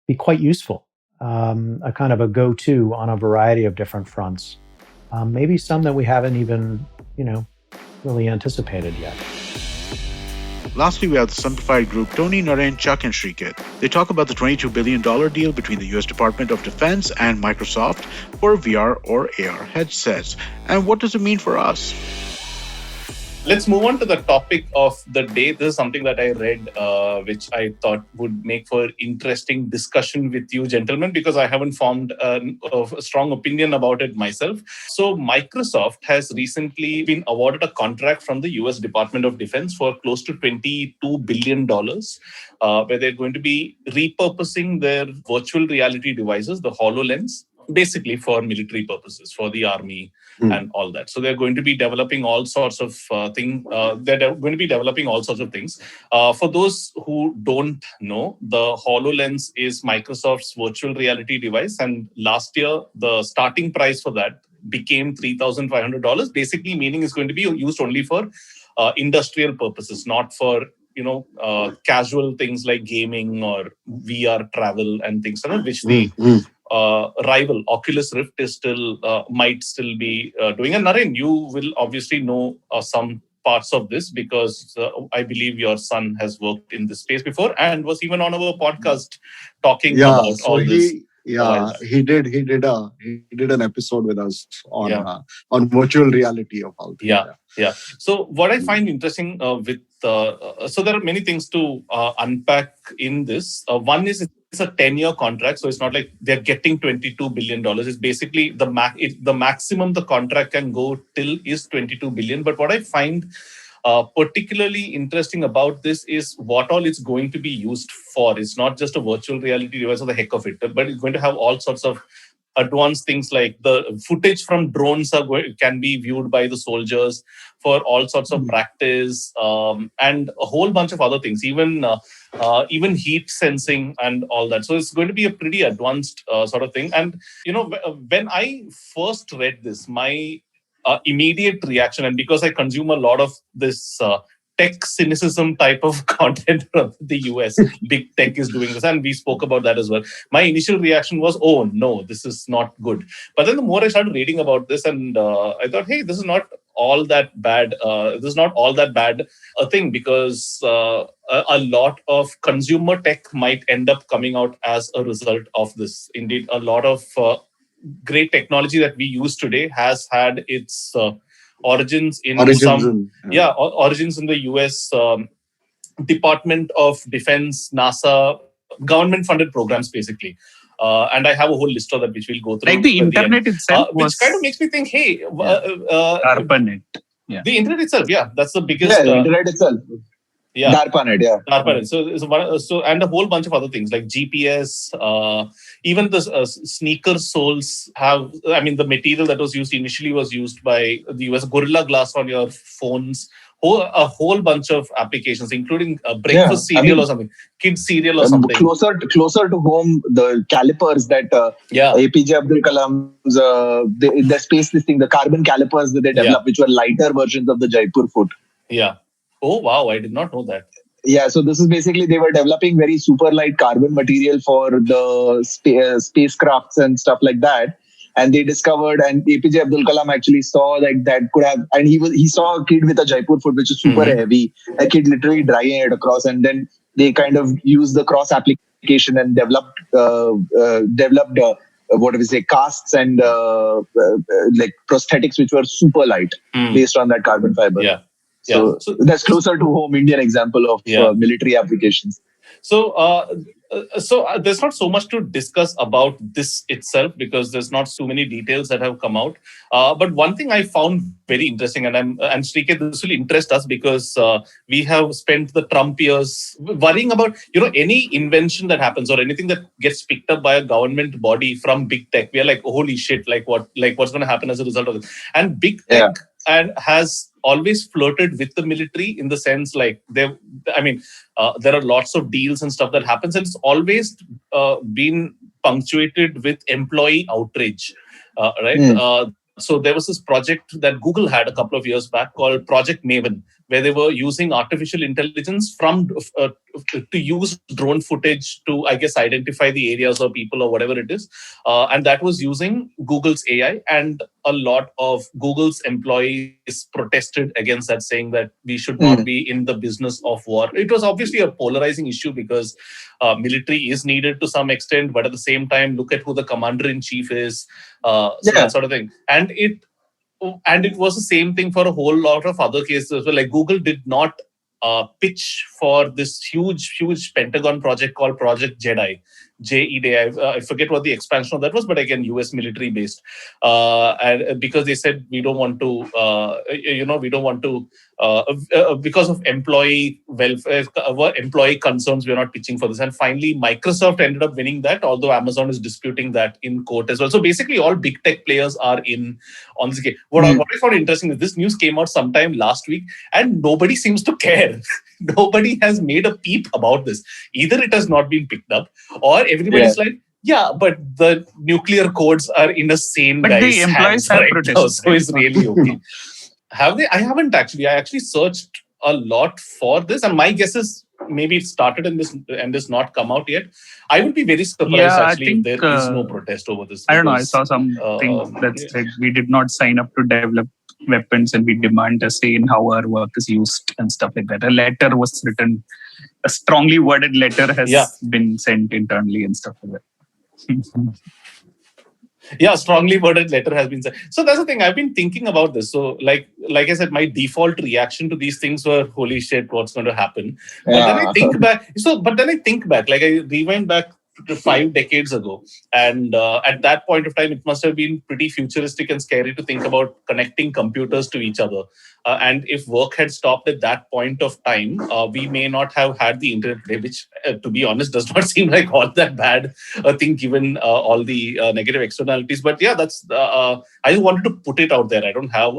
be quite useful, a kind of a go-to on a variety of different fronts. Maybe some that we haven't even, really anticipated yet. Lastly, we have the Simplified group, Tony, Naren, Chuck, and Srikeit. They talk about the $22 billion deal between the US Department of Defense and Microsoft for VR or AR headsets. And what does it mean for us? Let's move on to the topic of the day. This is something that I read, which I thought would make for interesting discussion with you, gentlemen, because I haven't formed a strong opinion about it myself. So Microsoft has recently been awarded a contract from the US Department of Defense for close to $22 billion, where they're going to be repurposing their virtual reality devices, the HoloLens, basically for military purposes, for the army and all that. So they're going to be developing all sorts of things. For those who don't know, the HoloLens is Microsoft's virtual reality device. And last year, the starting price for that became $3,500, basically meaning it's going to be used only for industrial purposes, not for casual things like gaming or VR travel and things like that, which the rival Oculus Rift is might still be doing. And Naren, you will obviously know some parts of this because I believe your son has worked in this space before and was even on our podcast talking about all this. Yeah, he did an episode with us on virtual reality of all things. Yeah. So what I find interesting so there are many things to unpack in this. One is it's a 10-year contract, so it's not like they're getting $22 billion. It's basically the maximum the contract can go till is $22 billion. But what I find particularly interesting about this is what all it's going to be used for. It's not just a virtual reality device for the heck of it, but it's going to have all sorts of advanced things like the footage from drones can be viewed by the soldiers for all sorts of practice and a whole bunch of other things, even heat sensing and all that. So it's going to be a pretty advanced sort of thing. And, when I first read this, my immediate reaction, and because I consume a lot of this tech cynicism type of content from the US, big tech is doing this, and we spoke about that as well. My initial reaction was, oh no, this is not good. But then the more I started reading about this, and I thought, hey, this is not all that bad. This is not all that bad a thing, because a lot of consumer tech might end up coming out as a result of this. Indeed, a lot of great technology that we use today has had its origins in the US Department of Defense, NASA, government-funded programs, basically. And I have a whole list of that which we'll go through. Like the internet itself which kind of makes me think, hey... ARPANET. Yeah. The internet itself, that's the biggest... the internet itself. Yeah. DARPANET, yeah. DARPANET. So, and a whole bunch of other things like GPS, even the sneaker soles have, the material that was used initially was used by the US, Gorilla Glass on your phones, a whole bunch of applications, including breakfast cereal or something, kids cereal or something. Closer to home, the calipers that APJ Abdul Kalam's, the space listing, the carbon calipers that they developed, which were lighter versions of the Jaipur foot. Yeah. Oh, wow. I did not know that. Yeah, so this is basically, they were developing very super light carbon material for the spacecrafts and stuff like that. And they discovered, and APJ Abdul Kalam actually saw that could have, and he saw a kid with a Jaipur foot, which is super heavy, a kid literally dragging it across. And then they kind of used the cross application and developed casts and like prosthetics, which were super light based on that carbon fiber. Yeah. So that's closer to home Indian example of military applications. So there's not so much to discuss about this itself because there's not so many details that have come out. But one thing I found very interesting, and Srikeit, this will interest us because we have spent the Trump years worrying about any invention that happens or anything that gets picked up by a government body from big tech. We are like, holy shit, what's going to happen as a result of this? And big tech has always flirted with the military in the sense there are lots of deals and stuff that happens, and it's always been punctuated with employee outrage, right? So there was this project that Google had a couple of years back called Project Maven, where they were using artificial intelligence to use drone footage to, I guess, identify the areas or people or whatever it is. And that was using Google's AI. And a lot of Google's employees protested against that, saying that we should not be in the business of war. It was obviously a polarizing issue because military is needed to some extent, but at the same time, look at who the commander-in-chief is, that sort of thing. And it was the same thing for a whole lot of other cases as well. Like Google did not pitch for this huge Pentagon project called Project Jedi, JEDI. I forget what the expansion of that was, but again, US military based. And because they said we don't want to, because of employee welfare, employee concerns, we're not pitching for this. And finally, Microsoft ended up winning that, although Amazon is disputing that in court as well. So basically, all big tech players are in on this game. What I found interesting is this news came out sometime last week, and nobody seems to care. Nobody has made a peep about this. Either it has not been picked up, or everybody's like, yeah, but the nuclear codes are in a sane but guy's the employees hands have right protested, now, so it's really okay. Have they? I haven't actually. I actually searched a lot for this, and my guess is maybe it started in this and this not come out yet. I would be very surprised if there is no protest over this. I don't know. I saw something that said we did not sign up to develop weapons and we demand a say in how our work is used and stuff like that. A letter was written, a strongly worded letter has been sent internally and stuff like that. Yeah, strongly worded letter has been sent. So that's the thing. I've been thinking about this. So like I said, my default reaction to these things were, holy shit, what's going to happen? But then I think back, like I rewind back to 5 decades ago. And at that point of time, it must have been pretty futuristic and scary to think about connecting computers to each other. And if work had stopped at that point of time, we may not have had the internet today, which, to be honest, does not seem like all that bad a thing given all the negative externalities. But yeah, that's I wanted to put it out there. I don't have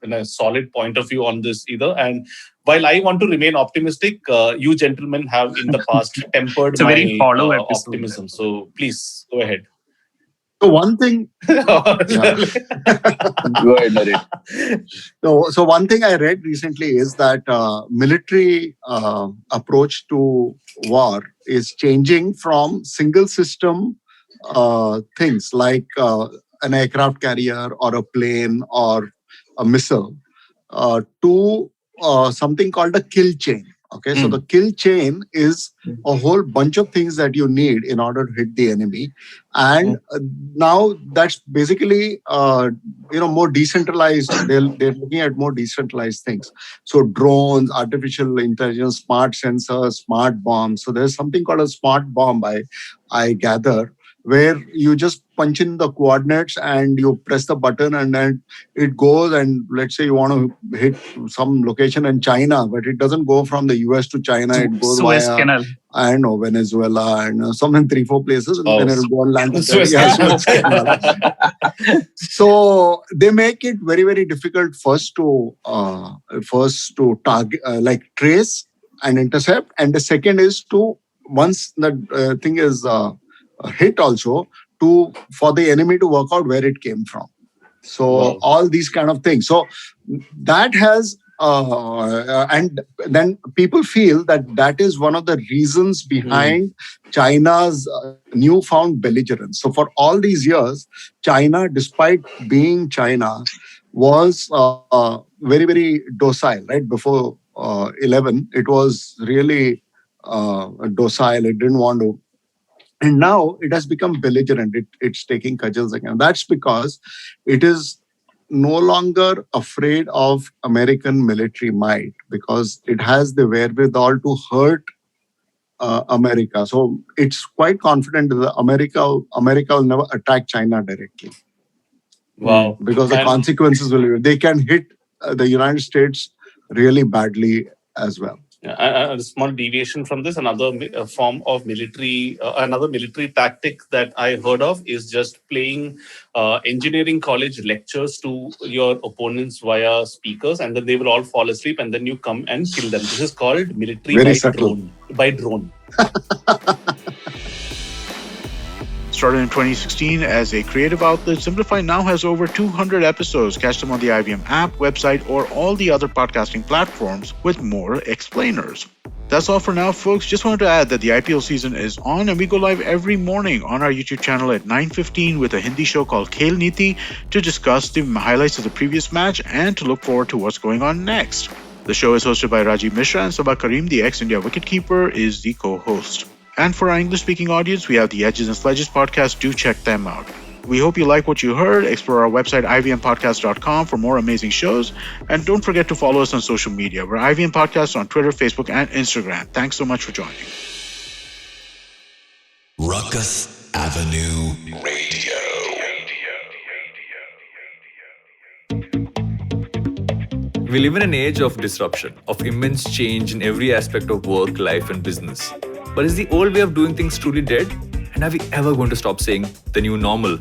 a solid point of view on this either. And while I want to remain optimistic, you gentlemen have in the past tempered my optimism. So please go ahead. So one thing, Go ahead, Naren. so one thing I read recently is that military approach to war is changing from single system things like an aircraft carrier or a plane or a missile to something called a kill chain. Okay, so the kill chain is a whole bunch of things that you need in order to hit the enemy, and now that's basically more decentralized. They're looking at more decentralized things. So drones, artificial intelligence, smart sensors, smart bombs. So there's something called a smart bomb, I gather, where you just punch in the coordinates and you press the button and then it goes, and let's say you want to hit some location in China, but it doesn't go from the US to China. It goes Suez via, Canal. I don't know, Venezuela and some in 3-4 places, and then it'll go on land. Suez Canal. So they make it very, very difficult first to target, like trace and intercept, and the second is to, once the thing is hit, also for the enemy to work out where it came from. So all these kind of things. So that has and then people feel that is one of the reasons behind China's newfound belligerence. So for all these years, China, despite being China, was very, very docile. Right before 11, it was really docile. It didn't want to. And now it has become belligerent. It's taking cudgels again. That's because it is no longer afraid of American military might, because it has the wherewithal to hurt America. So it's quite confident that America will never attack China directly. Wow. Because the consequences they can hit the United States really badly as well. A small deviation from this, another form of military, another military tactic that I heard of is just playing engineering college lectures to your opponents via speakers, and then they will all fall asleep, and then you come and kill them. This is called military by drone. Started in 2016 as a creative outlet, Simplified now has over 200 episodes. Catch them on the IVM app, website, or all the other podcasting platforms with more explainers. That's all for now, folks. Just wanted to add that the IPL season is on, and we go live every morning on our YouTube channel at 9:15 with a Hindi show called Khel Niti to discuss the highlights of the previous match and to look forward to what's going on next. The show is hosted by Rajiv Mishra, and Sabah Karim, the ex-India wicketkeeper, is the co-host. And for our English-speaking audience, we have the Edges and Sledges podcast. Do check them out. We hope you like what you heard. Explore our website, ivmpodcast.com, for more amazing shows. And don't forget to follow us on social media. We're IVM Podcast on Twitter, Facebook, and Instagram. Thanks so much for joining. Rukus Avenue Radio. We live in an age of disruption, of immense change in every aspect of work, life, and business. But is the old way of doing things truly dead? And are we ever going to stop saying the new normal?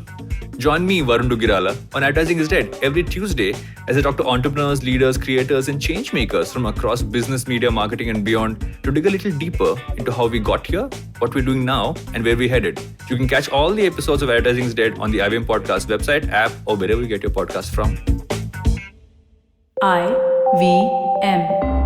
Join me, Varun Dugirala, on Advertising is Dead every Tuesday as I talk to entrepreneurs, leaders, creators, and change makers from across business, media, marketing, and beyond to dig a little deeper into how we got here, what we're doing now, and where we're headed. You can catch all the episodes of Advertising is Dead on the IVM Podcast website, app, or wherever you get your podcast from. IVM.